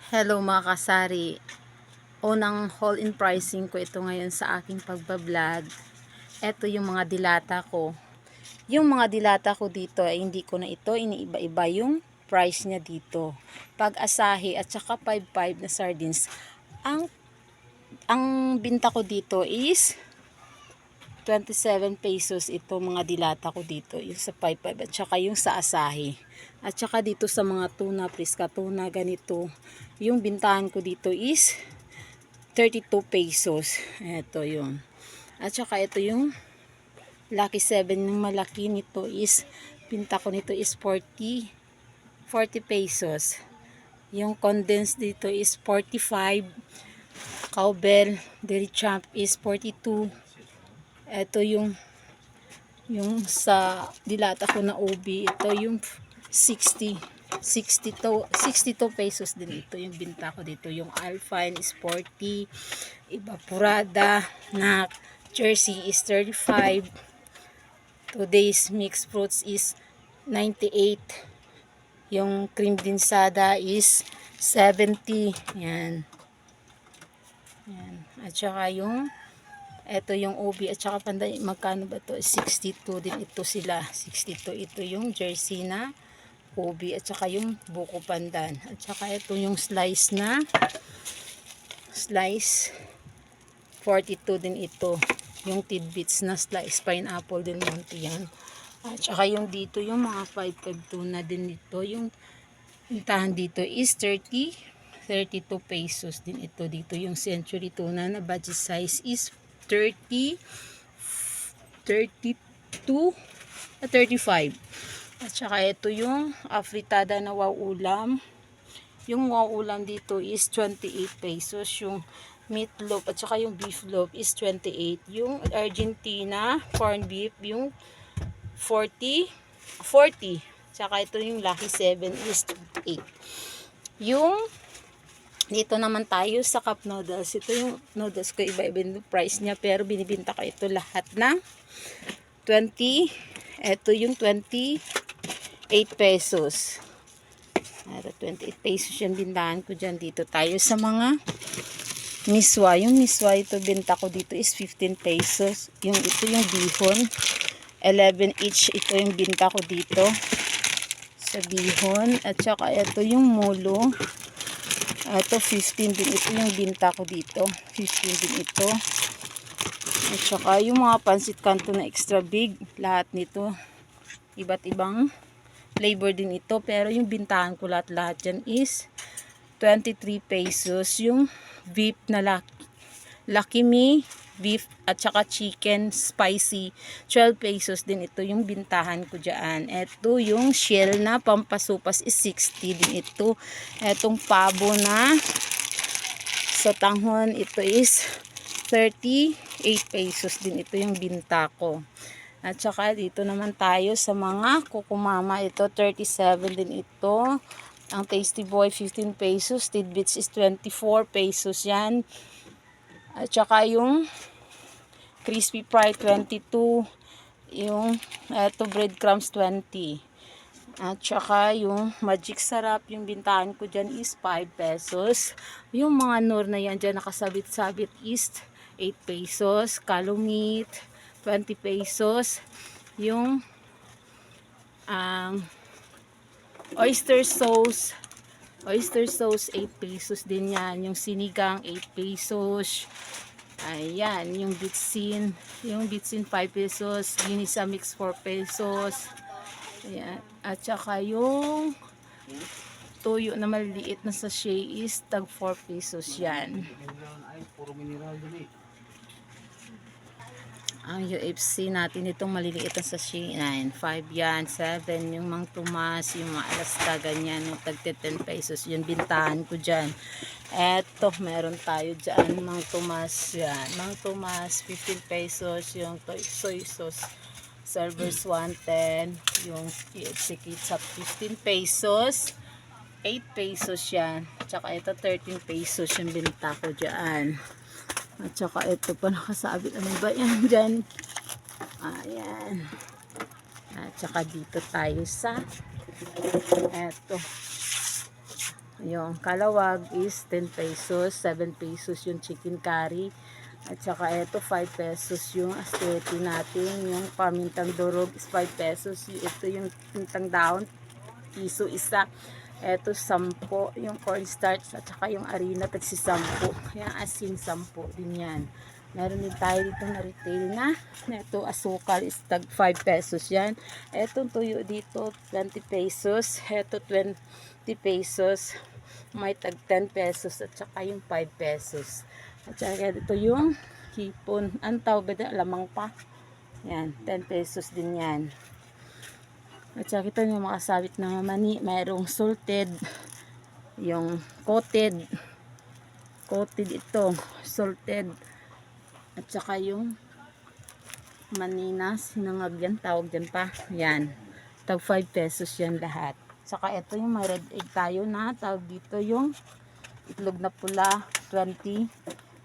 Hello mga kasari. Unang haul in pricing ko ito ngayon sa aking pagbablog. Ito yung mga dilata ko. Yung mga dilata ko dito ay hindi ko na ito iniiba-iba yung price niya dito. Pag asahi at saka 5.5 na sardines, ang binta ko dito is 27 pesos ito mga dilata ko dito. Yung sa 5.5 at saka yung sa asahi. At saka dito sa mga tuna, priska tuna, ganito. Yung bintahan ko dito is 32 pesos. Ito yun. At saka ito yung Lucky 7 yung malaki nito is, binta ko nito is 40 pesos. Yung condensed dito is 45. Cowbell Dairy Champ is 42. Ito yung sa dilata ko na OB, ito yung 62 pesos din ito yung binta ko dito. Yung Alpine is 40, Evaporada na Jersey is 35, today's mixed fruits is 98, yung cream dinsada is 70. Yan. At saka yung ito yung OB at saka panday, magkano ba to? 62 din ito sila. 62 ito yung jersey na OB at saka yung buko pandan. At saka ito yung slice 42 din ito. Yung tidbits na slice pineapple din monty yan. At saka yung dito yung mga 5 tuna din dito. Yung pintahan dito is 32 pesos din ito. Dito yung century tuna na budget size is 35. At saka ito yung afritada na wow ulam. Yung wow ulam dito is 28 pesos. Yung meatloaf at saka yung beef loaf is 28. Yung Argentina corn beef yung 40. Tsaka ito yung Lucky 7 is 28. Yung dito naman tayo sa cup noodles. Ito yung noodles ko, iba-iba yung price niya, pero binibinta ko ito lahat ng 20. Ito yung 28 pesos. Ito 28 pesos yung bintahan ko dyan. Dito tayo sa mga miswa. Yung miswa ito binta ko dito is 15 pesos. Ito yung bihon 11 each. Ito yung binta ko dito sa bihon. At saka ito yung mulo. Ito 15 din ito yung binta ko dito. 15 din ito. At saka yung mga pansit kanto na extra big, lahat nito iba't ibang flavor din ito, pero yung bintahan ko lahat dyan is 23 pesos. Yung beef na Lucky Me beef at saka chicken spicy 12 pesos din ito yung bintahan ko dyan. Ito yung shell na pampasupas is 60 din ito. Etong pabo na sa tanghon, ito is 38 pesos din ito yung binta ko. At saka dito naman tayo sa mga kukumama, ito 37 din ito. Ang Tasty Boy 15 pesos, tidbits is 24 pesos yan. At saka yung crispy fry 22, yung eto breadcrumbs 20. At saka yung magic sarap, yung bintahan ko dyan is 5 pesos. Yung mga nor na yan dyan nakasabit-sabit is 8 pesos. Kalumit 20 pesos. Yung oyster sauce 8 pesos din yan. Yung sinigang 8 pesos. Ayan, yung bitsin 5 pesos. Ginisa mix 4 pesos. Ayan. At saka yung toyo na maliliit na sachet is tag 4 pesos yan. Ang UFC natin itong maliliit na sachet 9, 5 yan, 7 yung Mang Tomas, yung mga Alaska ganyan, yung tag 10 pesos yung bintahan ko dyan. Eto, meron tayo dyan Mang Tomas yan, Mang Tomas 15 pesos, yung soy sauce servers 110, yung KFC Kitsap 15 pesos, 8 pesos yan. Tsaka ito 13 pesos yung binta ko dyan. At saka ito pa nakasabit. Ano ba yan dyan? Ayan. At saka dito tayo sa eto Yung kalawag is 10 pesos, 7 pesos yung chicken curry. At saka ito 5 pesos yung aspeti natin. Yung pamintang durog is 5 pesos. Ito yung pintang dahon, piso isa. Ito 10 yung cornstarch at saka yung harina tagsi 10. Yung asin 10 din yan. Meron din tayo dito na retail na. Ito asukal is tag 5 pesos yan. Etong tuyo dito 20 pesos. Ito 20 pesos. May tag 10 pesos at saka yung 5 pesos. At saka dito yung hipon. Ang tawag ba? Lamang pa. Yan, 10 pesos din yan. At saka ito yung makasabit na mani. Mayroong salted. Yung coated. Coated ito. Salted. At saka yung maninas. Sinangag yan. Tawag dyan pa. Yan. Tag 5 pesos yan lahat. Saka ito yung may red egg tayo na. Tawag dito yung itlog na pula. 20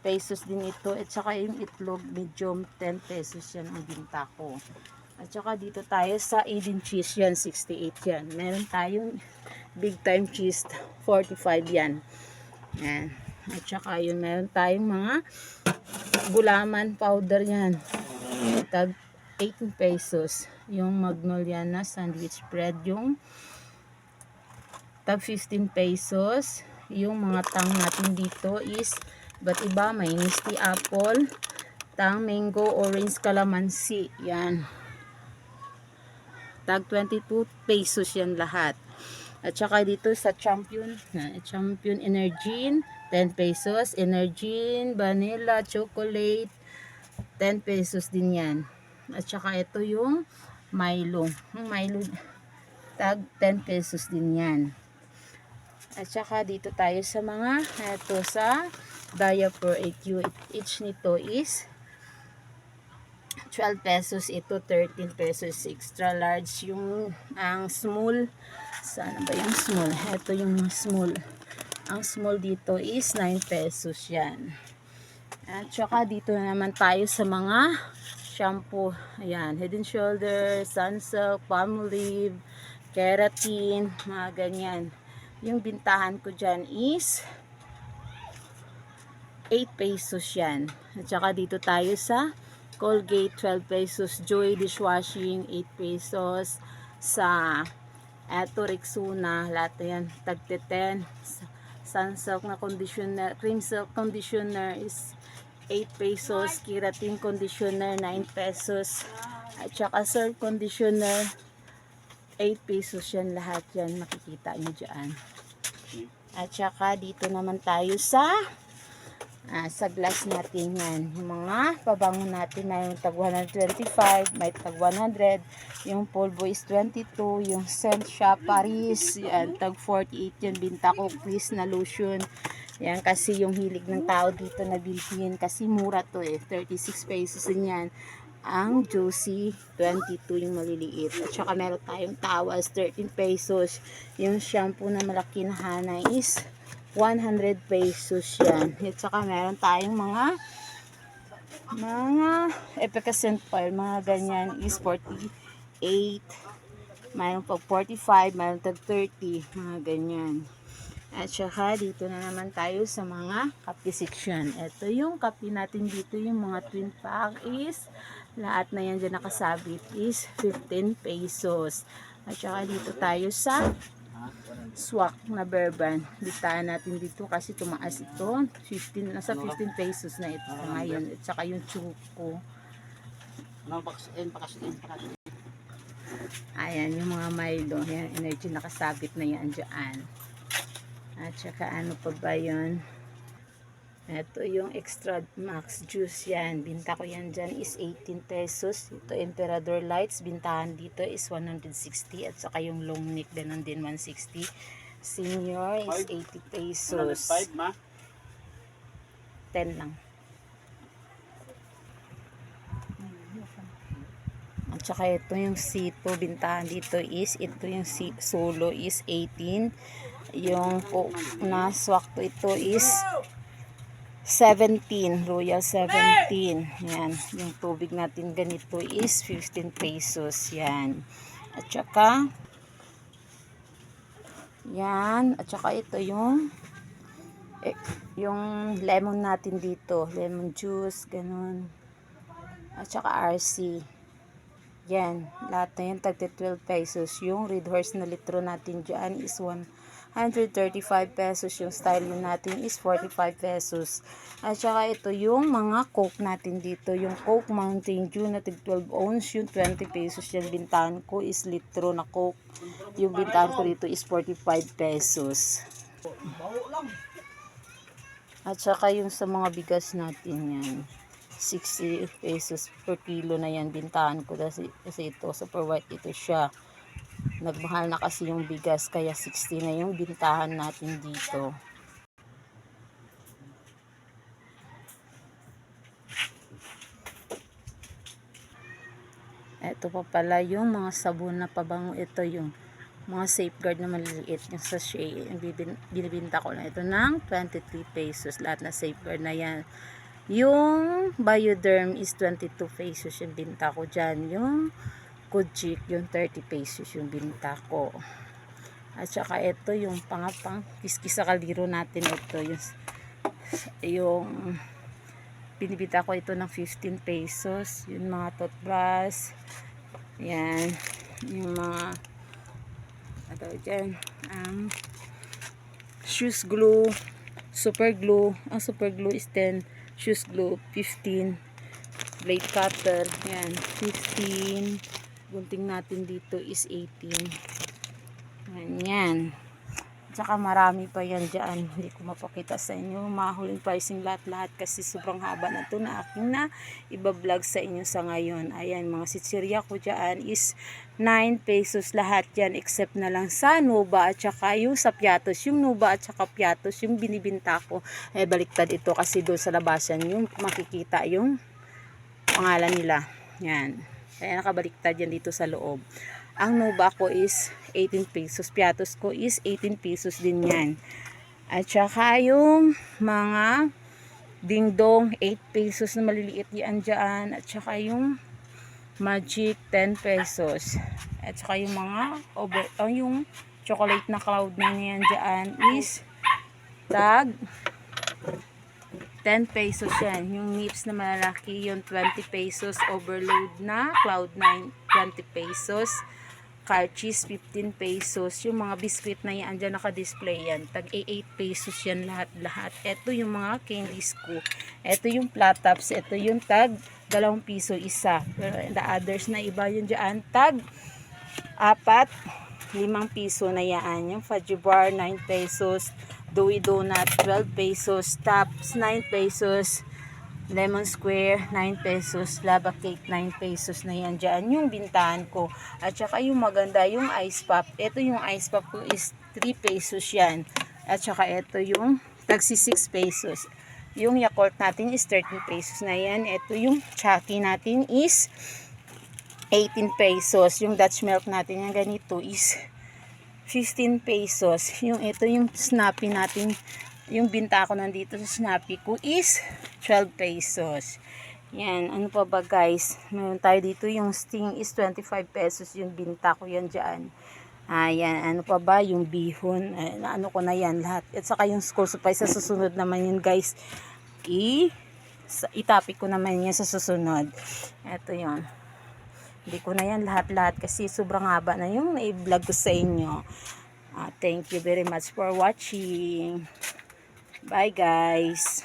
pesos din ito. At saka yung itlog medium 10 pesos yan ang binta ko. At saka dito tayo sa Eden cheese yan, 68 yan. Meron tayong big time cheese, 45 yan. Yan. At saka yun, meron tayong mga gulaman powder yan. Tag 18 pesos. Yung Magnolia na sandwich bread, yung tag 15 pesos. Yung mga tang natin dito is ba't iba, may misty apple, tang mango, orange, calamansi. Yan. Tag 22 pesos yan lahat. At saka dito sa Champion Energin, 10 pesos. Energin, vanilla, chocolate, 10 pesos din yan. At saka ito yung Milo. Yung Milo, tag 10 pesos din yan. At saka dito tayo sa mga, ito sa diaper AQ. Each nito is 12 pesos, ito 13 pesos extra large. Yung ang small, sana ba yung small? Ito yung small. Ang small dito is 9 pesos yan. At saka dito naman tayo sa mga shampoo. Ayan, Head and Shoulders, Sunsilk, Palmolive, Keratin, mga ganyan. Yung bintahan ko dyan is 8 pesos yan. At saka dito tayo sa Colgate, 12 pesos. Joy Dishwashing, 8 pesos. Sa eto Rexona, lahat yan, tag 10. Sunsilk na conditioner, cream silk conditioner is 8 pesos. Keratin conditioner, 9 pesos. At saka Surf conditioner, 8 pesos yan lahat yan. Makikita nyo dyan. At saka dito naman tayo sa glass natin yan. Yung mga pabango natin na yung tag 125, may tag 100. Yung polvo is 22. Yung scent shop Paris, yan, tag 48 yan. Binta ko Chris na lotion. Yan, kasi yung hilig ng tao dito na bilhin. Kasi mura to eh. 36 pesos din yan. Ang juicy, 22 yung maliliit. At saka meron tayong towels, 13 pesos. Yung shampoo na malaki na Hana is 100 pesos yan. At saka meron tayong mga efficacent oil, mga ganyan is 48. Mayroon pag 45, mayroon tag 30, mga ganyan. At saka dito na naman tayo sa mga kape section. Ito yung kape natin dito, yung mga twin pack is lahat na yan dyan nakasabit is 15 pesos. At saka dito tayo sa swak na bourbon. Bitaan natin dito kasi tumaas ito. 15, nasa 15 pesos na ito ngayon. At saka yung chuko. Ayan, yung mga Milo. Yan, energy nakasabit na yan dyan. At saka ano pa ba yun? Ito yung extra max juice yan. Binta ko yan dyan is 18 pesos. Ito Emperador Lights. Bintahan dito is 160. At saka yung long neck ganun din 160. Senior is 80 pesos. 10 lang. At saka ito yung Sito. Bintahan dito is, ito yung Solo is 18. Yung na swak to ito is 17, Royal 17. Yan, yung tubig natin ganito is 15 pesos. Yan. At saka Yan. At saka ito yung lemon natin dito. Lemon juice, ganun. At saka RC. Yan. Lahat na yan, tagti 12 pesos. Yung Red Horse na litro natin dyan is 135 pesos. Yung Stylion natin is 45 pesos. At saka ito yung mga Coke natin dito. Yung Coke Mountain Dew na tig 12 ounce, yung 20 pesos yan. Bintahan ko is litro na Coke. Yung bintahan ko dito is 45 pesos. At saka yung sa mga bigas natin yan, 60 pesos per kilo na yan bintahan ko kasi ito super white ito siya. Nagmahal na kasi yung bigas kaya 60 na yung bintahan natin dito. Ito pa pala yung mga sabon na pabango. Ito yung mga Safeguard na maliliit yung sachet. Binibinta ko na ito ng 23 pesos. Lahat na Safeguard na yan. Yung Bioderm is 22 pesos yung binta ko dyan. Yung Kujik, yung 30 pesos yung binta ko. At saka ito yung pangapang kiskis sa kaldero natin. Ito yung binibita ko ito ng 15 pesos. Yung mga toothbrush. Yan. Yung mga ito dyan. Shoes glue. Super glue. Ang super glue is 10. Shoes glue 15. Blade cutter. Yan. 15. Gunting natin dito is 18. Yan. Tsaka marami pa yan dyan. Hindi ko mapakita sa inyo. Mahuling pricing lahat-lahat kasi sobrang haba na ito na aking na iba-vlog sa inyo sa ngayon. Ayan, mga sitsirya ko dyan is 9 pesos lahat yan except na lang sa Nova at saka yung sa Piatos. Yung Nova at saka Piatos, yung binibinta ko, baliktad ito kasi doon sa labasan yung makikita yung pangalan nila. Yan. Kaya nakabaliktad yan dito sa loob. Ang Nova ko is 18 pesos. Piatos ko is 18 pesos din yan. At saka yung mga dingdong 8 pesos na maliliit yan dyan. At saka yung Magic 10 pesos. At saka yung mga yung chocolate na cloud na yan dyan is tag 10 pesos yan. Yung nips na malalaki yung 20 pesos. Overload na cloud 9 20 pesos. Carchies 15 pesos. Yung mga biscuit na yan dyan naka-display yan. Tag 8 pesos yan lahat-lahat. Ito yung mga candies ko. Ito yung flat tops. Ito yung tag 2 piso isa. Pero the others na iba yun dyan. Tag 5 piso na yan. Yung fudge bar 9 pesos. Dewy donut 12 pesos. Tops 9 pesos. Lemon square 9 pesos, lava cake 9 pesos na yan dyan yung bintahan ko. At saka yung maganda yung ice pop, ito yung ice pop ko is 3 pesos yan. At saka ito yung tagsi 6 pesos. Yung Yakult natin is 13 pesos na yan. Ito yung Chucky natin is 18 pesos. Yung Dutch milk natin yung ganito is 15 pesos. Yung ito yung Snappy natin, yung binta ko nandito sa Snappy ko is 12 pesos. Yan, ano pa ba guys? Meron tayo dito yung Sting is 25 pesos yung binta ko yan dyan. Ayan, ano pa ba? Yung bihon, ano ko na yan lahat. At saka yung school supplies sa susunod naman yun guys. Itapik ko naman yan sa susunod. Ito yun. Hindi ko na yan lahat-lahat kasi sobrang haba na yung i-vlog ko sa inyo. Thank you very much for watching. Bye guys.